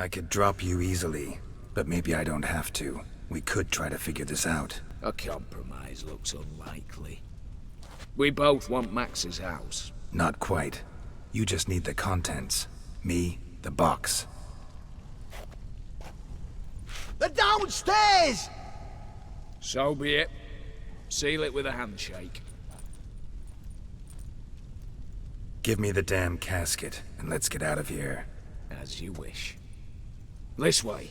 I could drop you easily, but maybe I don't have to. We could try to figure this out. A compromise looks unlikely. We both want Max's house. Not quite. You just need the contents. Me, the box. They're downstairs! So be it. Seal it with a handshake. Give me the damn casket, and let's get out of here. As you wish. This way.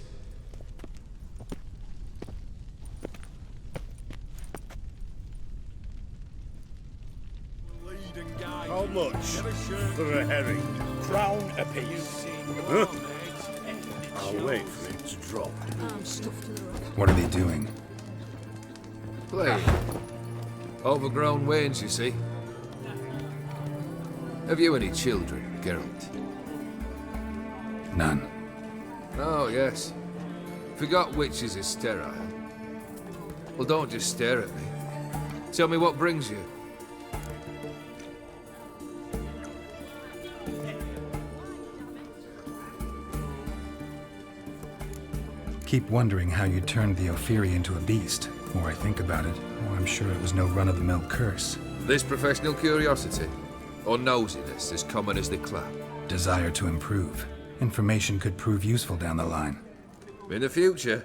How much for a herring? Crown apiece. Huh? I'll wait for it to drop. What are they doing? Playing. Overgrown wains, you see. Have you any children, Geralt? None. Oh, yes. Forgot witches are sterile. Well, don't just stare at me. Tell me what brings you. Keep wondering how you turned the Ophiri into a beast. The more I think about it, the more I'm sure it was no run-of-the-mill curse. This professional curiosity, or nosiness as common as the clap? Desire to improve. Information could prove useful down the line. In the future,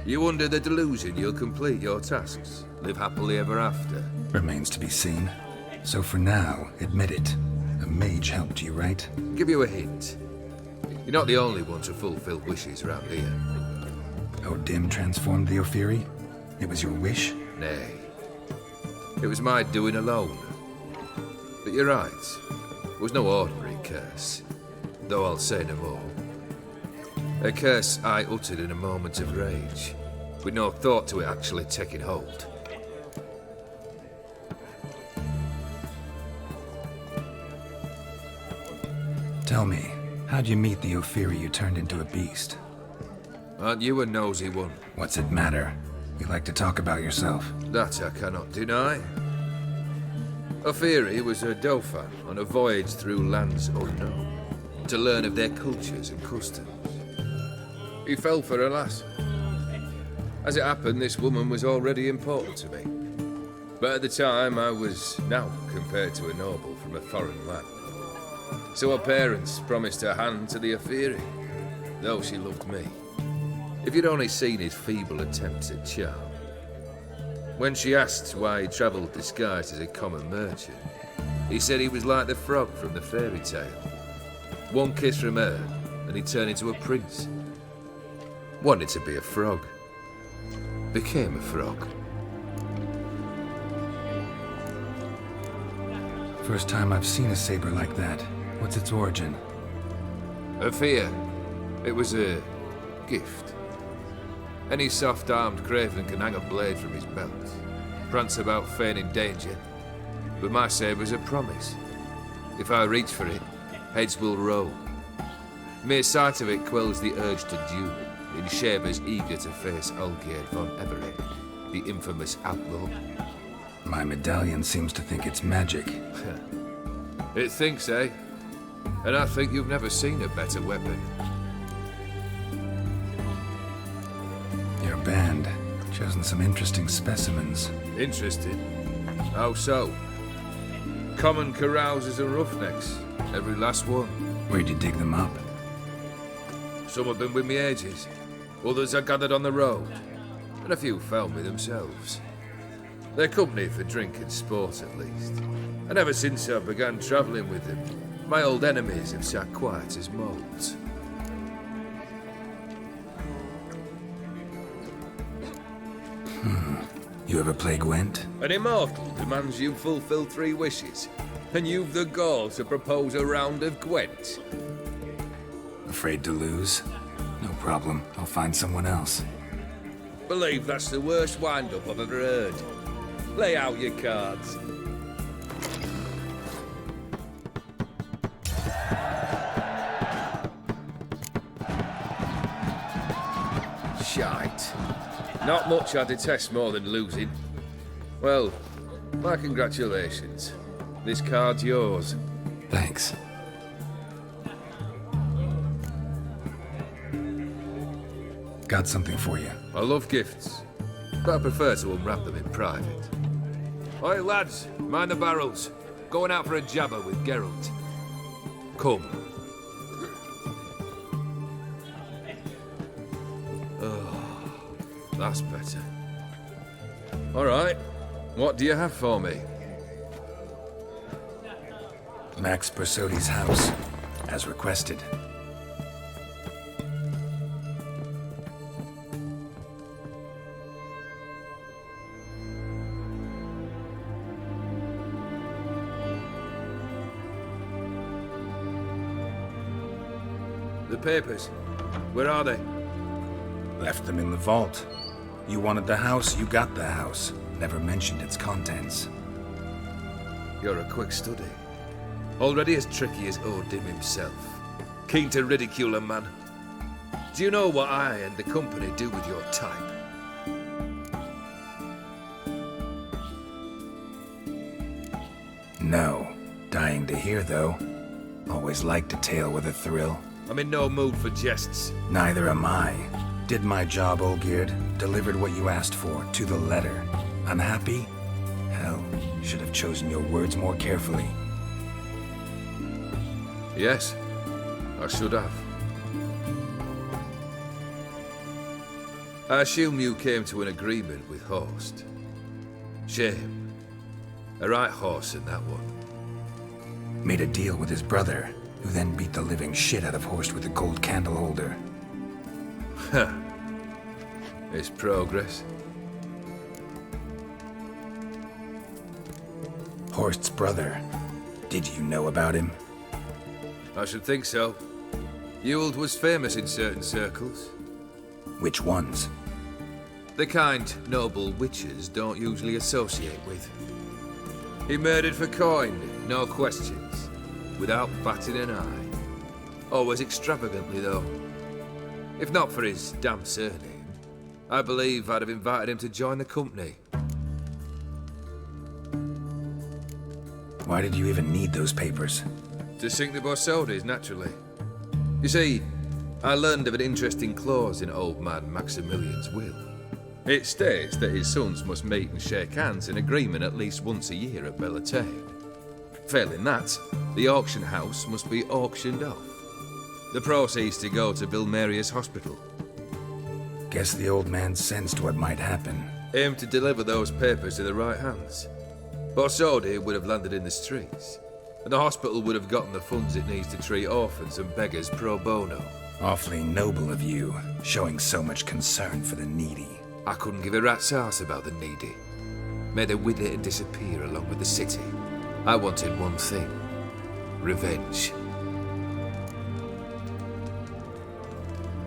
you under the delusion you'll complete your tasks, live happily ever after. Remains to be seen. So for now, admit it. A mage helped you, right? Give you a hint. You're not the only one to fulfill wishes around here. Odin transformed the Ophiri? It was your wish? Nay. It was my doing alone. But you're right. It was no ordinary curse. Though I'll say no more. A curse I uttered in a moment of rage, with no thought to it actually taking hold. Tell me, how'd you meet the Ophiri you turned into a beast? Aren't you a nosy one? What's it matter? You like to talk about yourself. That I cannot deny. Ophiri was a dauphin on a voyage through lands unknown, to learn of their cultures and customs. He fell for a lass. As it happened, this woman was already important to me. But at the time, I was now compared to a noble from a foreign land. So her parents promised her hand to the Ophiri, though she loved me. If you'd only seen his feeble attempts at charm. When she asked why he travelled disguised as a common merchant, he said he was like the frog from the fairy tale. One kiss from her, and he turned into a prince. Wanted to be a frog. Became a frog. First time I've seen a saber like that. What's its origin? A fear. It was a gift. Any soft-armed craven can hang a blade from his belt, prance about feigning danger. But my saber's a promise. If I reach for it, heads will roll. Mere sight of it quells the urge to duel, in shavers eager to face Olgierd von Everec, the infamous outlaw. My medallion seems to think it's magic. It thinks, eh? And I think you've never seen a better weapon. Your band, chosen some interesting specimens. Interested? How so? Common carousers and roughnecks, every last one. Where'd you dig them up? Some have been with me ages, others I gathered on the road, and a few found me themselves. They're company for drink and sport at least, and ever since I began travelling with them, my old enemies have sat quiet as moles. You ever play Gwent? An immortal demands you fulfill 3 wishes, and you've the gall to propose a round of Gwent. Afraid to lose? No problem. I'll find someone else. Believe that's the worst wind-up I've ever heard. Lay out your cards. Shite. Not much I detest more than losing. Well, my congratulations. This card's yours. Thanks. Got something for you. I love gifts, but I prefer to unwrap them in private. Oi, lads, mind the barrels. Going out for a jabber with Geralt. Come. Oh, that's better. All right, what do you have for me? Max Bersodi's house, as requested. The papers, where are they? Left them in the vault. You wanted the house, you got the house. Never mentioned its contents. You're a quick study. Already as tricky as Odin himself. Keen to ridicule a man. Do you know what I and the company do with your type? No. Dying to hear, though. Always liked a tale with a thrill. I'm in no mood for jests. Neither am I. Did my job, Olgierd. Delivered what you asked for, to the letter. Unhappy? Hell, should have chosen your words more carefully. Yes, I should have. I assume you came to an agreement with Horst. Shame. A right horse in that one. Made a deal with his brother, who then beat the living shit out of Horst with a gold candle holder. Huh. It's progress. Horst's brother. Did you know about him? I should think so. Ewald was famous in certain circles. Which ones? The kind noble witches don't usually associate with. He murdered for coin, no questions, without batting an eye. Always extravagantly, though. If not for his damn surname, I believe I'd have invited him to join the company. Why did you even need those papers? To sink the Borsodis, naturally. You see, I learned of an interesting clause in old man Maximilian's will. It states that his sons must meet and shake hands in agreement at least once a year at Bellatane. Failing that, the auction house must be auctioned off. The proceeds to go to Vilmeria's hospital. Guess the old man sensed what might happen. Aim to deliver those papers to the right hands. Borsodi would have landed in the streets, and the hospital would have gotten the funds it needs to treat orphans and beggars pro bono. Awfully noble of you, showing so much concern for the needy. I couldn't give a rat's ass about the needy. May they wither and disappear along with the city. I wanted one thing. Revenge.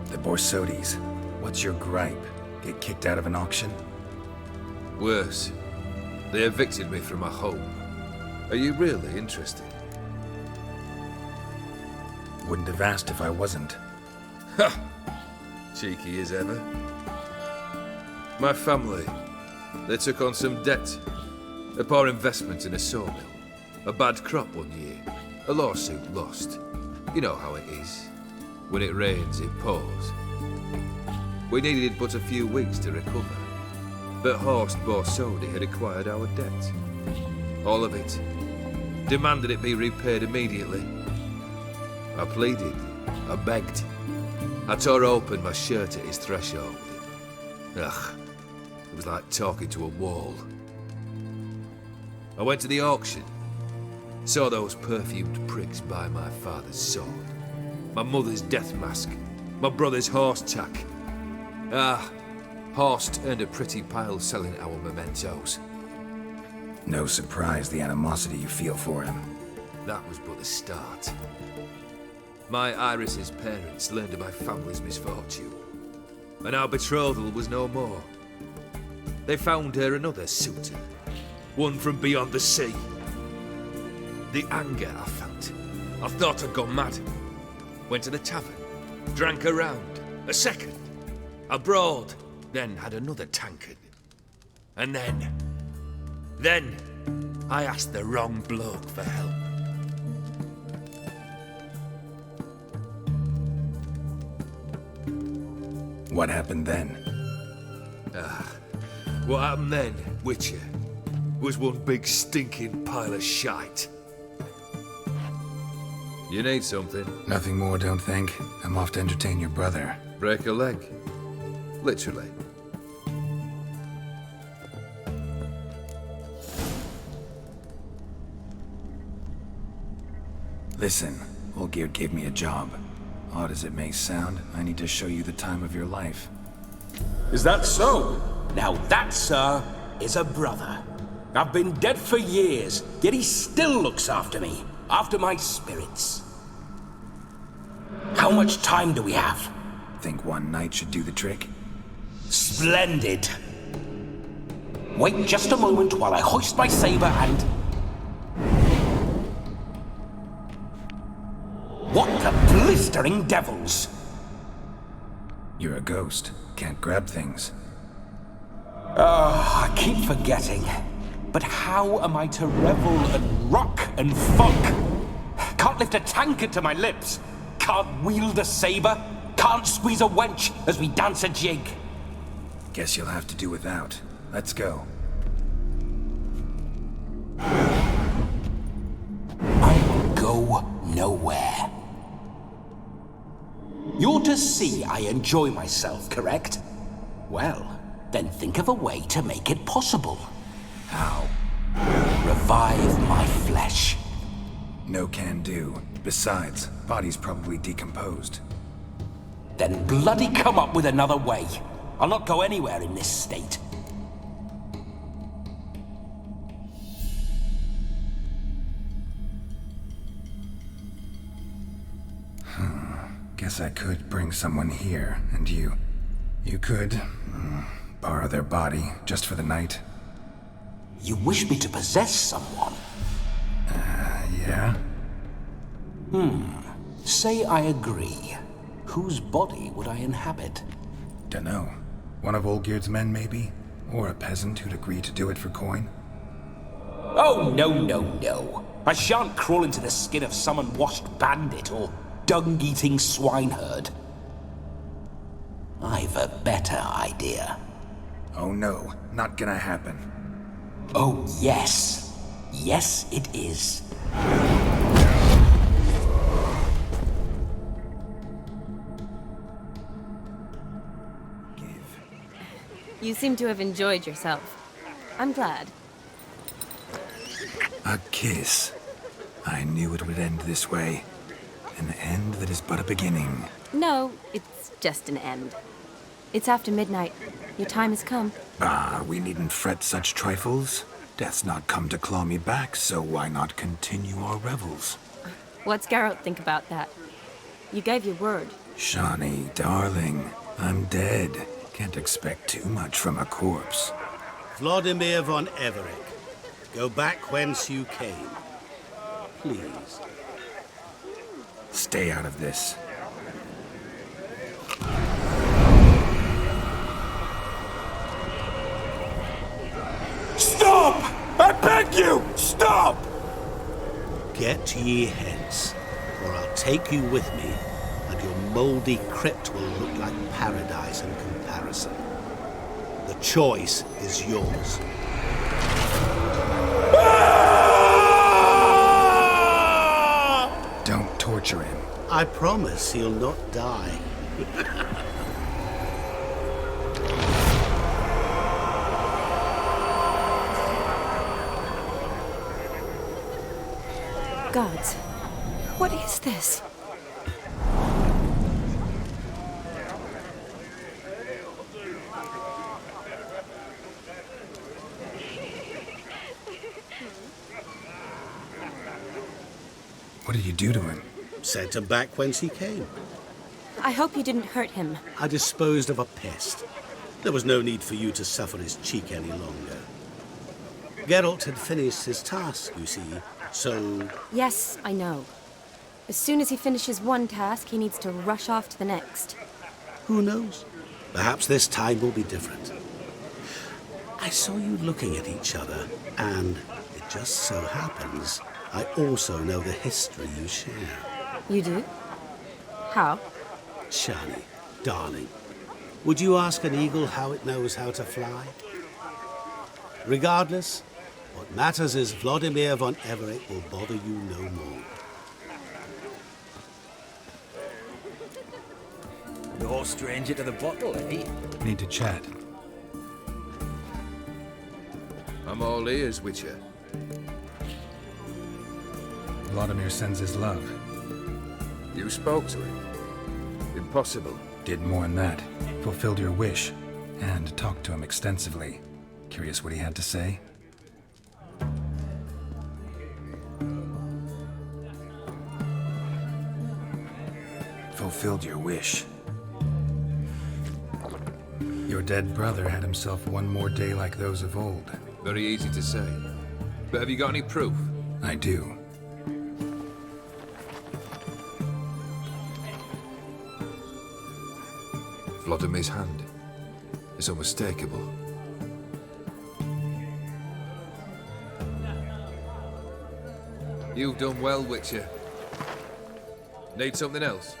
The Borsodis. What's your gripe? Get kicked out of an auction? Worse. They evicted me from my home. Are you really interested? Wouldn't have asked if I wasn't. Ha! Cheeky as ever. My family, they took on some debt. A poor investment in a sawmill. A bad crop one year. A lawsuit lost. You know how it is. When it rains, it pours. We needed but a few weeks to recover. But Horst Borsodi had acquired our debt. All of it. Demanded it be repaid immediately. I pleaded. I begged. I tore open my shirt at his threshold. Ugh. It was like talking to a wall. I went to the auction. Saw those perfumed pricks buy my father's sword. My mother's death mask. My brother's horse tack. Ah, Horst earned a pretty pile selling our mementos. No surprise the animosity you feel for him. That was but the start. My Iris's parents learned of my family's misfortune, and our betrothal was no more. They found her another suitor, one from beyond the sea. The anger I felt, I thought I'd gone mad. Went to the tavern, drank a round, a second, abroad, then had another tankard. And then, I asked the wrong bloke for help. What happened then? What happened then, Witcher, was one big stinking pile of shite. You need something? Nothing more, don't think. I'm off to entertain your brother. Break a leg? Literally. Listen, Olgierd gave me a job. Odd as it may sound, I need to show you the time of your life. Is that so? Now that, sir, is a brother. I've been dead for years, yet he still looks after me, after my spirits. How much time do we have? Think one night should do the trick? Splendid. Wait just a moment while I hoist my saber and... What the blistering devils! You're a ghost. Can't grab things. I keep forgetting. But how am I to revel and rock and funk? Can't lift a tankard to my lips. Can't wield a saber. Can't squeeze a wench as we dance a jig. Guess you'll have to do without. Let's go. I will go nowhere. You're to see I enjoy myself, correct? Well, then think of a way to make it possible. How? Revive my flesh. No can do. Besides, body's probably decomposed. Then bloody come up with another way. I'll not go anywhere in this state. Guess I could bring someone here, and you could borrow their body just for the night. You wish me to possess someone? Yeah? Say I agree. Whose body would I inhabit? Dunno. One of Olgierd's men, maybe? Or a peasant who'd agree to do it for coin? Oh, no. I shan't crawl into the skin of some unwashed bandit or dung-eating swineherd. I've a better idea. Oh no, not gonna happen. Oh, yes. Yes, it is. You seem to have enjoyed yourself. I'm glad. A kiss. I knew it would end this way. An end that is but a beginning. No, it's just an end. It's after midnight. Your time has come. We needn't fret such trifles. Death's not come to claw me back, so why not continue our revels? What's Geralt think about that? You gave your word. Shawnee, darling, I'm dead. Can't expect too much from a corpse. Vladimir von Everec, go back whence you came. Please. Stay out of this. Stop! I beg you! Stop! Get ye hence, or I'll take you with me, and your mouldy crypt will look like paradise in comparison. The choice is yours. Don't torture him. I promise he'll not die. Gods, what is this? What did you do to him? Sent him back whence he came. I hope you didn't hurt him. I disposed of a pest. There was no need for you to suffer his cheek any longer. Geralt had finished his task, you see, so... Yes, I know. As soon as he finishes one task, he needs to rush off to the next. Who knows? Perhaps this time will be different. I saw you looking at each other, and it just so happens I also know the history you share. You do? How? Shani, darling, Would you ask an eagle how it knows how to fly? Regardless, what matters is Vladimir von Everec will bother you no more. No stranger to the bottle, eh? Need to chat. I'm all ears, Witcher. Vladimir sends his love. You spoke to him. Impossible. Did more than that. Fulfilled your wish. And talked to him extensively. Curious what he had to say? Fulfilled your wish. Your dead brother had himself one more day like those of old. Very easy to say. But have you got any proof? I do. Vladimir's hand. It's unmistakable. You've done well, Witcher. Need something else?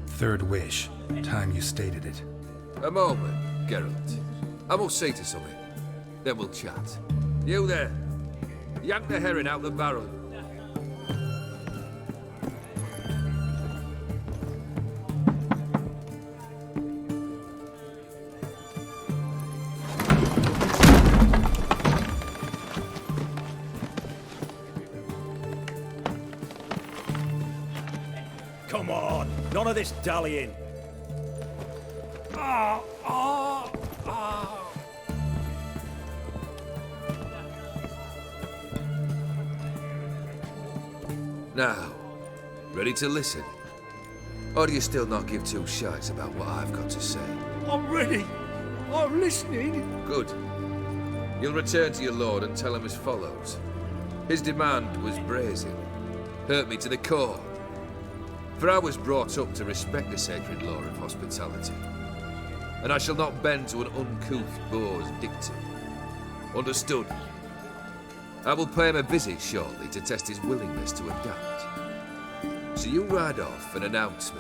Third wish. Time you stated it. A moment, Geralt. I must see to something. Then we'll chat. You there. Yank the herring out the barrel. Come on, none of this dallying. Now, ready to listen? Or do you still not give two shites about what I've got to say? I'm ready. I'm listening. Good. You'll return to your lord and tell him as follows. His demand was brazen. Hurt me to the core. For I was brought up to respect the sacred law of hospitality. And I shall not bend to an uncouth boor's dictum. Understood? I will pay him a visit shortly to test his willingness to adapt. So you ride off and announce me,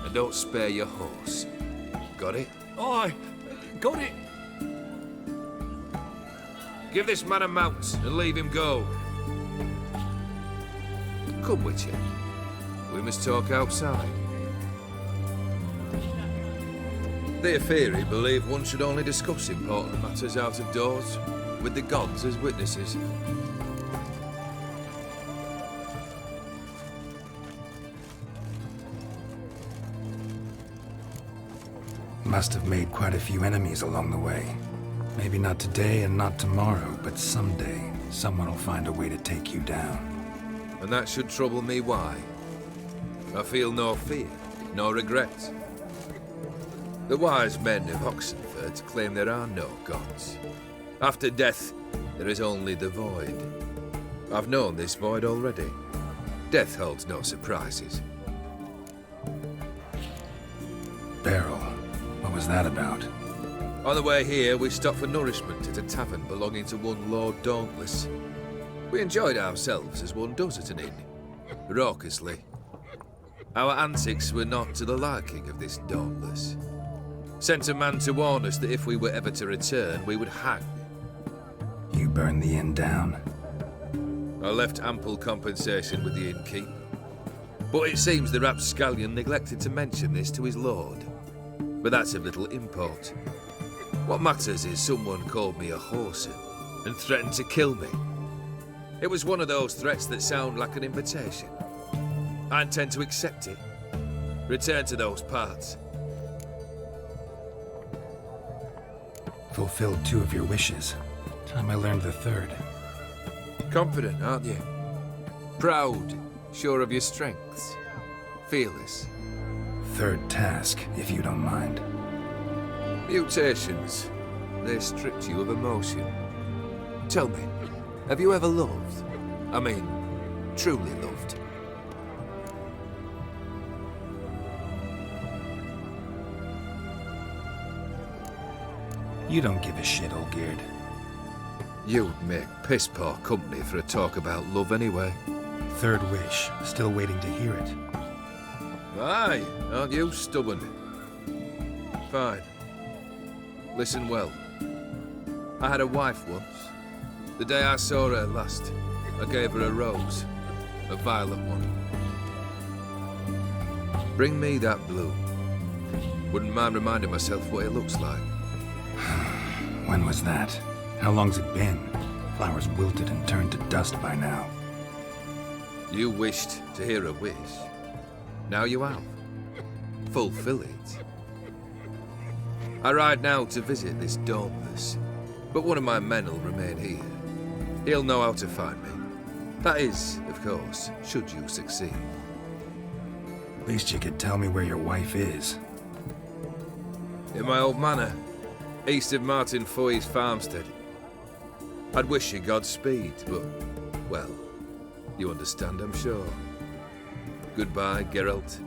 and don't spare your horse. Got it? Aye, got it. Give this man a mount and leave him go. Come, Witcher. We must talk outside. The Aetheri believe one should only discuss important matters out of doors, with the gods as witnesses. Must have made quite a few enemies along the way. Maybe not today and not tomorrow, but someday, someone will find a way to take you down. And that should trouble me why? I feel no fear, no regret. The wise men of Oxenford claim there are no gods. After death, there is only the void. I've known this void already. Death holds no surprises. Beryl, what was that about? On the way here, we stopped for nourishment at a tavern belonging to one Lord Dauntless. We enjoyed ourselves as one does at an inn, raucously. Our antics were not to the liking of this Dauntless. Sent a man to warn us that if we were ever to return, we would hang. You burned the inn down. I left ample compensation with the innkeep. But it seems the rapscallion neglected to mention this to his lord. But that's of little import. What matters is someone called me a whoreson and threatened to kill me. It was one of those threats that sound like an invitation. I intend to accept it. Return to those parts. Fulfilled 2 of your wishes. Time I learned the 3rd. Confident, aren't you? Proud, sure of your strengths. Fearless. 3rd task, if you don't mind. Mutations. They stripped you of emotion. Tell me, have you ever loved? I mean, truly loved? You don't give a shit, Olgierd. You'd make piss-poor company for a talk about love anyway. Third wish. Still waiting to hear it. Aye, aren't you stubborn? Fine. Listen well. I had a wife once. The day I saw her last, I gave her a rose. A violet one. Bring me that blue. Wouldn't mind reminding myself what it looks like. When was that? How long's it been? Flowers wilted and turned to dust by now. You wished to hear a wish. Now you have. Fulfill it. I ride now to visit this Dauntless, but one of my men will remain here. He'll know how to find me. That is, of course, should you succeed. At least you could tell me where your wife is. In my old manor, east of Martin Foy's farmstead. I'd wish you Godspeed, but, well, you understand, I'm sure. Goodbye, Geralt.